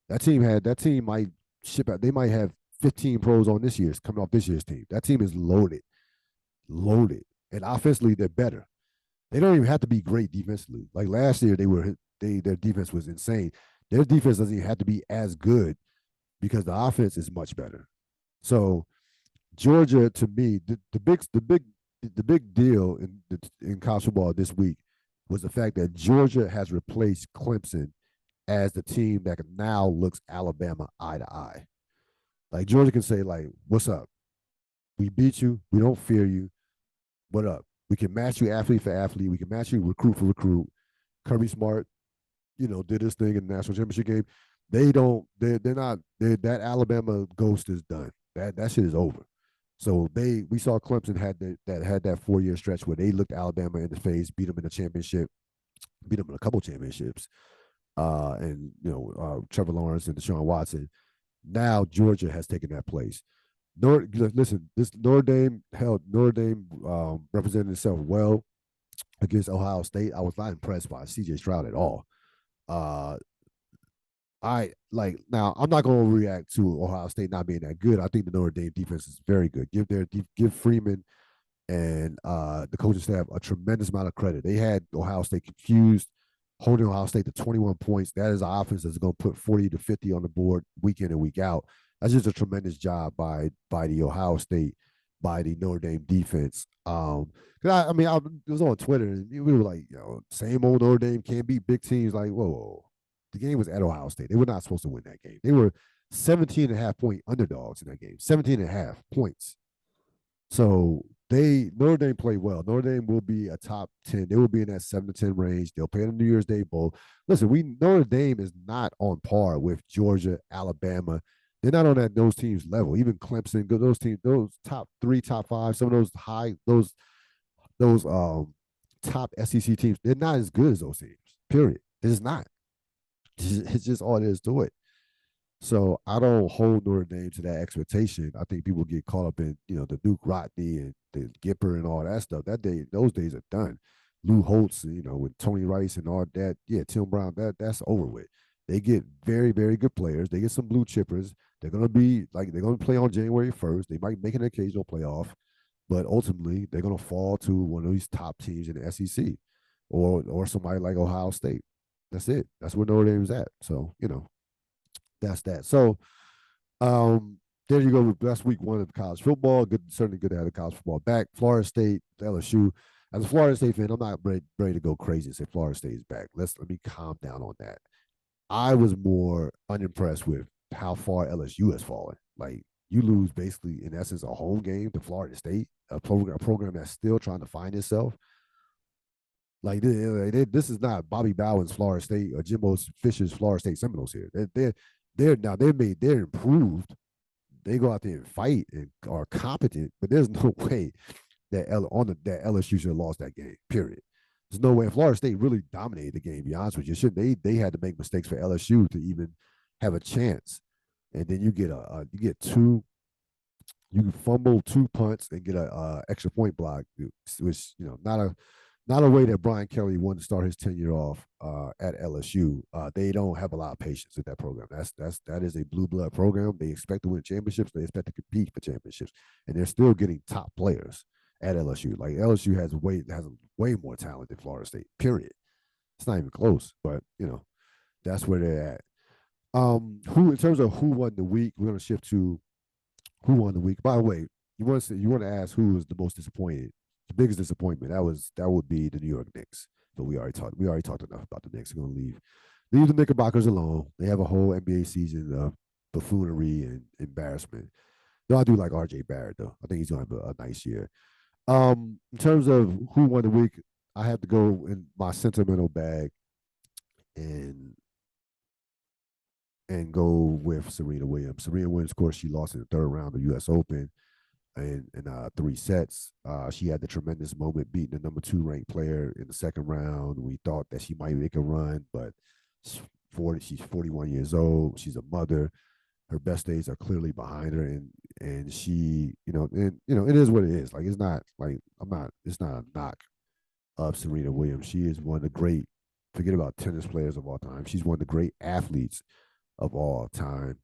That team might ship out. They might have 15 pros on coming off this year's team. That team is loaded, and offensively they're better. They don't even have to be great defensively. Like last year, their defense was insane. Their defense doesn't even have to be as good because the offense is much better. So Georgia, to me, the big deal in college football this week was the fact that Georgia has replaced Clemson as the team that now looks Alabama eye to eye. Like Georgia can say, like, what's up? We beat you. We don't fear you. What up? We can match you athlete for athlete. We can match you recruit for recruit. Kirby Smart, did this thing in the national championship game. That Alabama ghost is done. That shit is over. So we saw Clemson had that 4-year stretch where they looked Alabama in the face, beat them in the championship, beat them in a couple championships. And Trevor Lawrence and Deshaun Watson. Now Georgia has taken that place. This Notre Dame represented itself well against Ohio State. I was not impressed by C.J. Stroud at all. Now I'm not going to react to Ohio State not being that good. I think the Notre Dame defense is very good. Give Freeman and the coaching staff a tremendous amount of credit. They had Ohio State confused, holding Ohio State to 21 points. That is an offense that's going to put 40 to 50 on the board week in and week out. That's just a tremendous job by the Ohio State, by the Notre Dame defense. I was on Twitter and we were like, same old Notre Dame can't beat big teams. Like, whoa. The game was at Ohio State. They were not supposed to win that game. They were 17.5 point underdogs in that game, 17.5 points. So Notre Dame played well. Notre Dame will be a top 10. They will be in that 7 to 10 range. They'll play in the New Year's Day Bowl. Listen, Notre Dame is not on par with Georgia, Alabama. They're not on those teams' level. Even Clemson, those teams, those top 3, top 5, some of those top SEC teams, they're not as good as those teams. Period. They're just not. It's just all there is to it. So I don't hold Notre Dame to that expectation. I think people get caught up in, the Duke Rodney and the Gipper and all that stuff. Those days are done. Lou Holtz, with Tony Rice and all that. Yeah, Tim Brown, that's over with. They get very, very good players. They get some blue chippers. They're going to play on January 1st. They might make an occasional playoff, but ultimately they're going to fall to one of these top teams in the SEC or somebody like Ohio State. That's it. That's where Notre Dame is at. So, that's that. So, there you go. That's week 1 of college football. Certainly good to have the college football back. Florida State, LSU. As a Florida State fan, I'm not ready to go crazy and say Florida State is back. Let me calm down on that. I was more unimpressed with how far LSU has fallen. Like, you lose basically, in essence, a home game to Florida State, a program that's still trying to find itself. Like, this is not Bobby Bowden's Florida State or Jimbo Fisher's Florida State Seminoles here. They're improved. They go out there and fight and are competent, but there's no way that LSU should have lost that game. Period. There's no way. Florida State really dominated the game. To be honest with you, they had to make mistakes for LSU to even have a chance. And then you can fumble 2 punts and get a extra point block, which not a way that Brian Kelly wanted to start his tenure off at LSU. They don't have a lot of patience with that program. That is a blue blood program. They expect to win championships. They expect to compete for championships, and they're still getting top players at LSU. Like, LSU has way more talent than Florida State. Period. It's not even close. But that's where they're at. In terms of who won the week, we're gonna shift to who won the week. By the way, you want to ask who was the most disappointed. The biggest disappointment that would be the New York Knicks. But we already talked enough about the Knicks. We're gonna leave the Knickerbockers alone. They have a whole NBA season buffoonery and embarrassment. No, I do like RJ Barrett though. I think he's gonna have a nice year. In terms of who won the week, I have to go in my sentimental bag and go with Serena Williams. Serena Williams, of course, she lost in the third round of the U.S. Open in 3 sets. She had the tremendous moment beating the number 2 ranked player in the second round. We thought that she might make a run, but she's 41 years old. She's a mother. Her best days are clearly behind her, and she, it is what it is. Like, it's not like it's not a knock of Serena Williams. She is one of the great, forget about tennis players of all time. She's one of the great athletes of all time.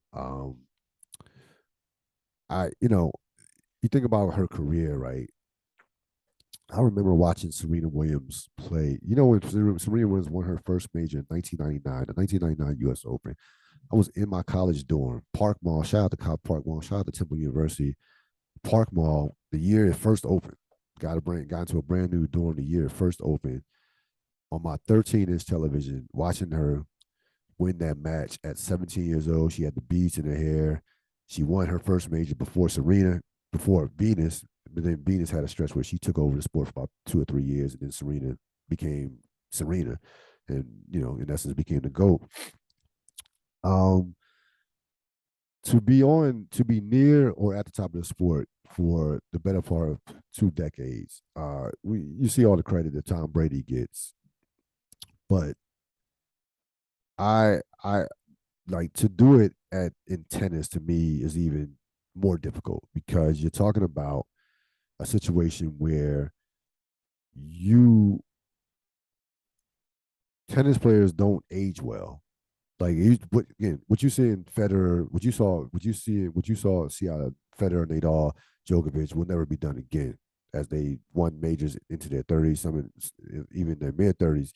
You think about her career, right? I remember watching Serena Williams play. When Serena Williams won her first major in 1999, the 1999 U.S. Open, I was in my college dorm, Park Mall. Shout out to Park Mall. Shout out to Temple University. Park Mall, the year it first opened, got into a brand new dorm the year it first opened. On my 13-inch television, watching her win that match at 17 years old. She had the beads in her hair. She won her first major before Venus. But then Venus had a stretch where she took over the sport for about 2 or 3 years, and then Serena became Serena, and in essence became the GOAT. To be near or at the top of the sport for the better part of 2 decades, you see all the credit that Tom Brady gets, but I like to do it in tennis. To me, is even more difficult because you're talking about a situation where tennis players don't age well. Like, what you see in Federer, what you saw see out of Federer, Nadal, Djokovic will never be done again, as they won majors into their 30s, some even their mid 30s.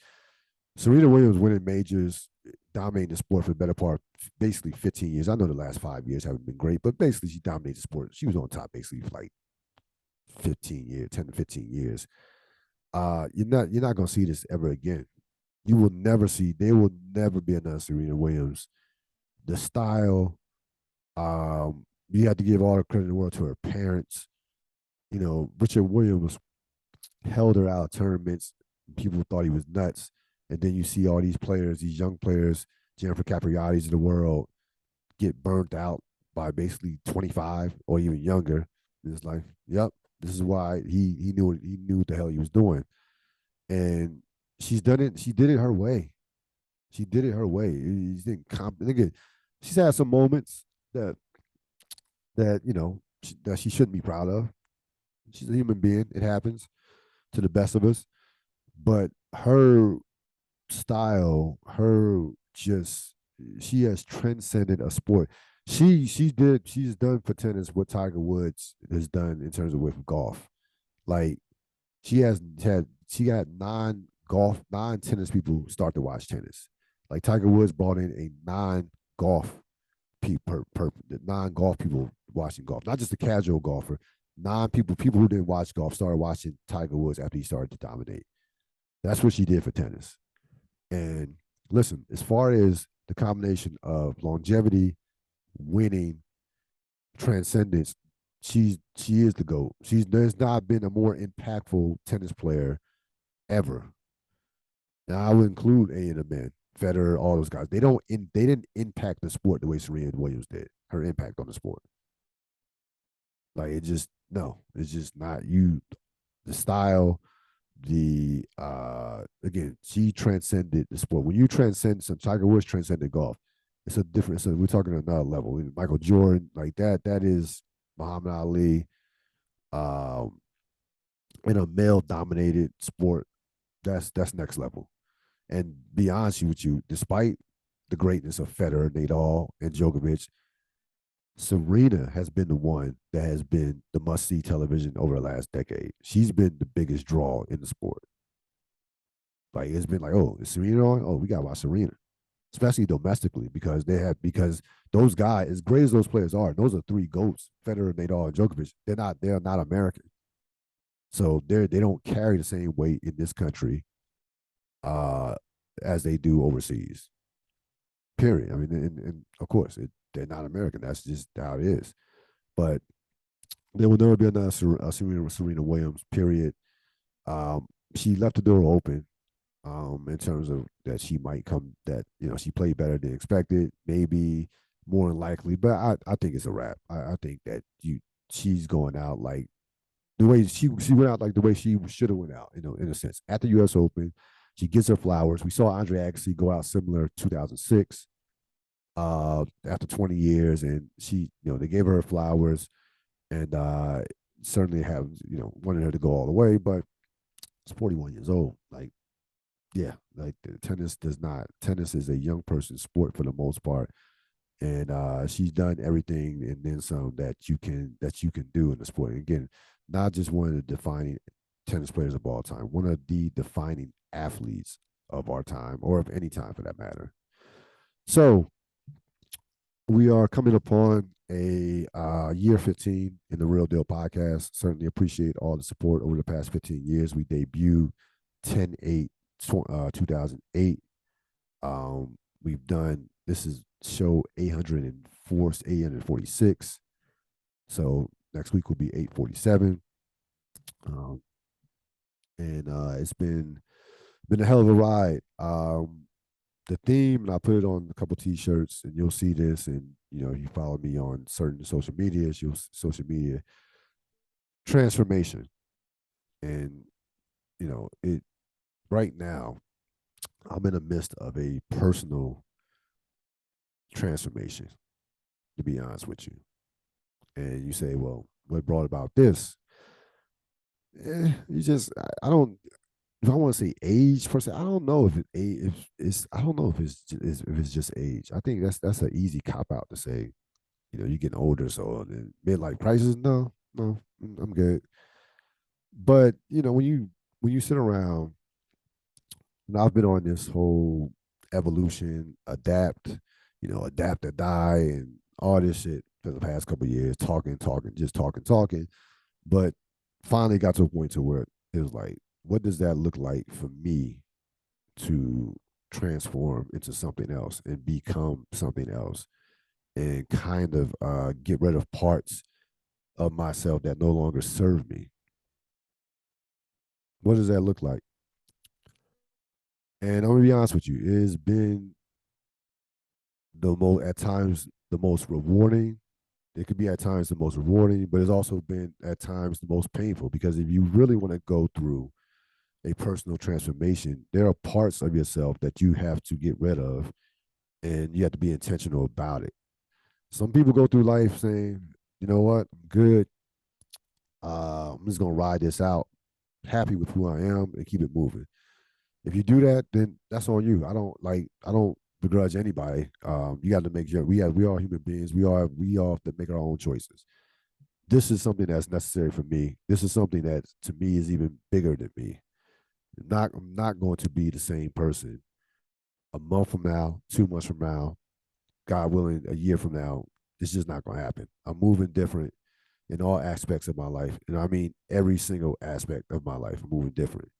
Serena Williams winning majors, dominating the sport for the better part, basically 15 years. I know the last 5 years haven't been great, but basically she dominated the sport. She was on top basically for like 10 to 15 years. You're not gonna see this ever again. There will never be another Serena Williams. The style, you have to give all the credit in the world to her parents. Richard Williams held her out of tournaments. People thought he was nuts. And then you see all these players, these young players, Jennifer Capriati's of the world, get burnt out by basically 25 or even younger. It's like, yep, this is why he knew what the hell he was doing. And she's done it. She did it her way. She did it her way. She's had some moments that she shouldn't be proud of. She's a human being. It happens to the best of us. But her style, she has transcended a sport. She's done for tennis what Tiger Woods has done in terms of with golf. Like, she got non-tennis people start to watch tennis. Like, Tiger Woods brought in a non-golf people watching golf, not just a casual golfer. People who didn't watch golf started watching Tiger Woods after he started to dominate. That's what she did for tennis. And listen, as far as the combination of longevity, winning, transcendence, she is the GOAT. There's not been a more impactful tennis player ever. Now, I would include any of the men, Federer, all those guys. They didn't impact the sport the way Serena Williams did. Her impact on the sport, like, it's just not you. The style, again, she transcended the sport. When you transcend, Tiger Woods transcended golf. It's a different. So we're talking another level. Michael Jordan, like that. That is Muhammad Ali. In a male-dominated sport, that's next level. And be honest with you, despite the greatness of Federer, Nadal, and Djokovic, Serena has been the one that has been the must-see television over the last decade. She's been the biggest draw in the sport. Like, it's been like, oh, is Serena on? Oh, we gotta watch Serena, especially domestically, because those guys, as great as those players are, those are 3 GOATs: Federer, Nadal, and Djokovic. They're not American, so they don't carry the same weight in this country as they do overseas. Period. I mean, and of course, they're not American. That's just how it is. But there will never be another Serena Williams, period. She left the door open in terms of that she might come, that, she played better than expected, maybe more than likely. But I think it's a wrap. I think that she's going out like the way she went out, like the way she should have went out, in a sense. At the U.S. Open, she gets her flowers. We saw Andre Agassi go out similar 2006 after 20 years, and they gave her flowers, and certainly have, wanted her to go all the way, but it's 41 years old. Like, yeah, like tennis is a young person's sport for the most part. And she's done everything and then some that you can do in the sport. And again, not just one of the defining tennis players of all time, one of the defining athletes of our time, or of any time for that matter. So we are coming upon a year 15 in the Ril Dil Podcast. Certainly appreciate all the support over the past 15 years. We debuted 10/8/2008. We've done, this is show 846. So next week will be 847. And it's been a hell of a ride. The theme, and I put it on a couple T-shirts, and you'll see this, and you follow me on certain social media, transformation. And it right now, I'm in the midst of a personal transformation, to be honest with you. And you say, well, what brought about this? I don't, if I want to say age per se, I don't know if I don't know if it's just age. I think that's an easy cop out to say, you're getting older, so midlife crisis. No, I'm good. But when you sit around, and I've been on this whole evolution, adapt or die, and all this shit for the past couple of years, talking, just talking. But finally got to a point to where it was like, what does that look like for me to transform into something else and become something else, and kind of get rid of parts of myself that no longer serve me? What does that look like? And I'm gonna be honest with you, it has been at times the most rewarding. It could be at times the most rewarding, but it's also been at times the most painful, because if you really want to go through a personal transformation, there are parts of yourself that you have to get rid of, and you have to be intentional about it. Some people go through life saying, you know what, I'm good. I'm just gonna ride this out, happy with who I am, and keep it moving. If you do that, then that's on you. I don't begrudge anybody. You got to make sure we are human beings. We all have to make our own choices. This is something that's necessary for me. This is something that to me is even bigger than me. I'm not going to be the same person a month from now, 2 months from now, God willing, a year from now. It's just not going to happen. I'm moving different in all aspects of my life. And I mean, every single aspect of my life, I'm moving different.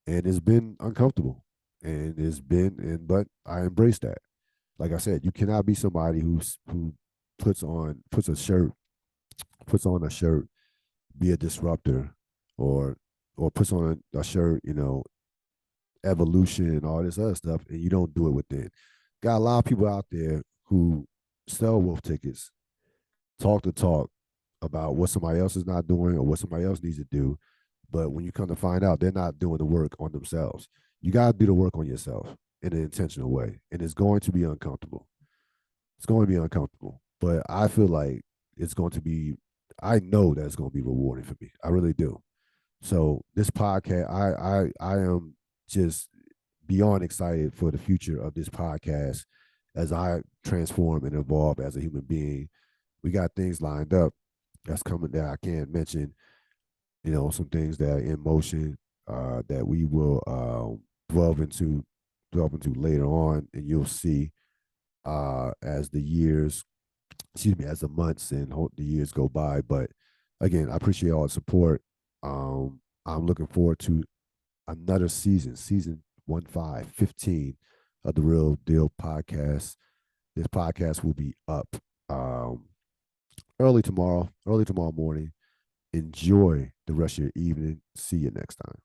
And it's been uncomfortable, but I embrace that. Like I said, you cannot be somebody who puts on a shirt, be a disruptor, or puts on a shirt, evolution and all this other stuff, and you don't do it within. Got a lot of people out there who sell wolf tickets, talk the talk about what somebody else is not doing or what somebody else needs to do. But when you come to find out, they're not doing the work on themselves. You got to do the work on yourself in an intentional way. And it's going to be uncomfortable. It's going to be uncomfortable. But I feel like I know that it's going to be rewarding for me. I really do. So this podcast, I am just beyond excited for the future of this podcast as I transform and evolve as a human being. We got things lined up that's coming that I can't mention. Some things that are in motion that we will delve into later on, and you'll see as the months and the years go by. But again, I appreciate all the support. I'm looking forward to another season 15 of the Ril Dil Podcast. This podcast will be up um, early tomorrow morning. Enjoy the rest of your evening. See you next time.